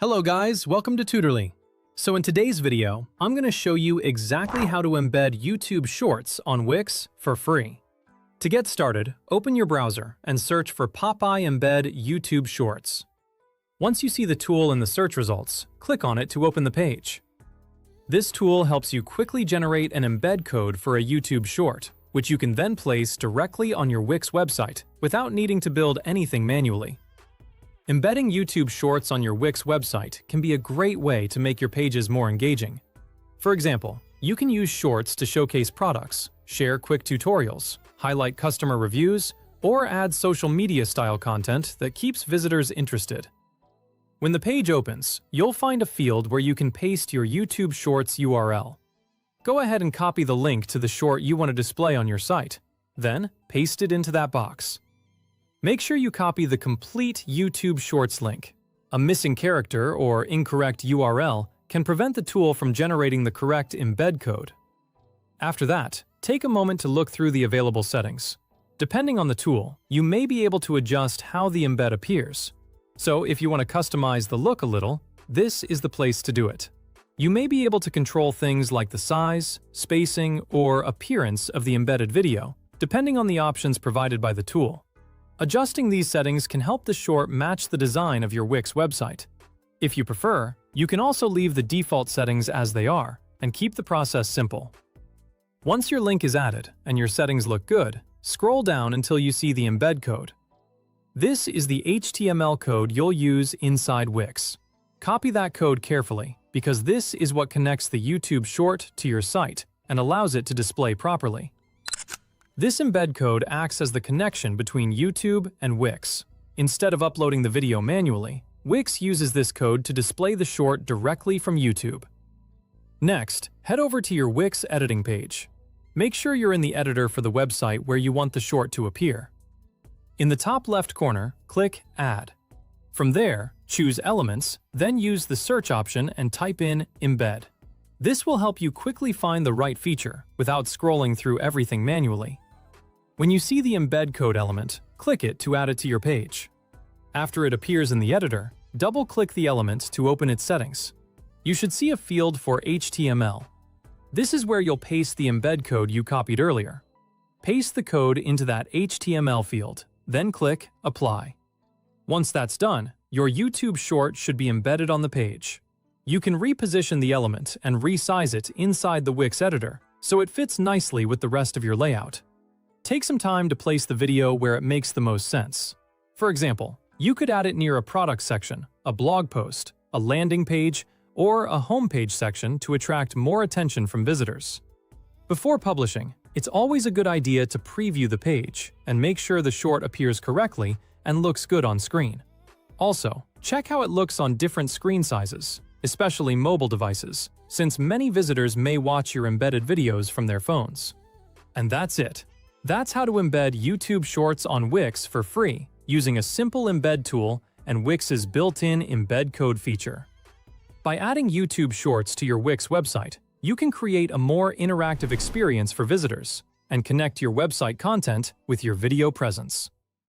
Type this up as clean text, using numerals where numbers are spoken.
Hello guys, welcome to Tutorly. So in today's video, I'm going to show you exactly how to embed YouTube Shorts on Wix for free. To get started, open your browser and search for Popeye Embed YouTube Shorts. Once you see the tool in the search results, click on it to open the page. This tool helps you quickly generate an embed code for a YouTube short, which you can then place directly on your Wix website without needing to build anything manually. Embedding YouTube Shorts on your Wix website can be a great way to make your pages more engaging. For example, you can use Shorts to showcase products, share quick tutorials, highlight customer reviews, or add social media-style content that keeps visitors interested. When the page opens, you'll find a field where you can paste your YouTube Shorts URL. Go ahead and copy the link to the short you want to display on your site. Then, paste it into that box. Make sure you copy the complete YouTube Shorts link. A missing character or incorrect URL can prevent the tool from generating the correct embed code. After that, take a moment to look through the available settings. Depending on the tool, you may be able to adjust how the embed appears. So if you want to customize the look a little, this is the place to do it. You may be able to control things like the size, spacing, or appearance of the embedded video, depending on the options provided by the tool. Adjusting these settings can help the short match the design of your Wix website. If you prefer, you can also leave the default settings as they are and keep the process simple. Once your link is added and your settings look good, scroll down until you see the embed code. This is the HTML code you'll use inside Wix. Copy that code carefully because this is what connects the YouTube short to your site and allows it to display properly. This embed code acts as the connection between YouTube and Wix. Instead of uploading the video manually, Wix uses this code to display the short directly from YouTube. Next, head over to your Wix editing page. Make sure you're in the editor for the website where you want the short to appear. In the top left corner, click Add. From there, choose Elements, then use the search option and type in Embed. This will help you quickly find the right feature without scrolling through everything manually. When you see the embed code element, click it to add it to your page. After it appears in the editor, double-click the element to open its settings. You should see a field for HTML. This is where you'll paste the embed code you copied earlier. Paste the code into that HTML field, then click Apply. Once that's done, your YouTube short should be embedded on the page. You can reposition the element and resize it inside the Wix editor, so it fits nicely with the rest of your layout. Take some time to place the video where it makes the most sense. For example, you could add it near a product section, a blog post, a landing page, or a homepage section to attract more attention from visitors. Before publishing, it's always a good idea to preview the page and make sure the short appears correctly and looks good on screen. Also, check how it looks on different screen sizes, especially mobile devices, since many visitors may watch your embedded videos from their phones. And that's it. That's how to embed YouTube Shorts on Wix for free using a simple embed tool and Wix's built-in embed code feature. By adding YouTube Shorts to your Wix website, you can create a more interactive experience for visitors and connect your website content with your video presence.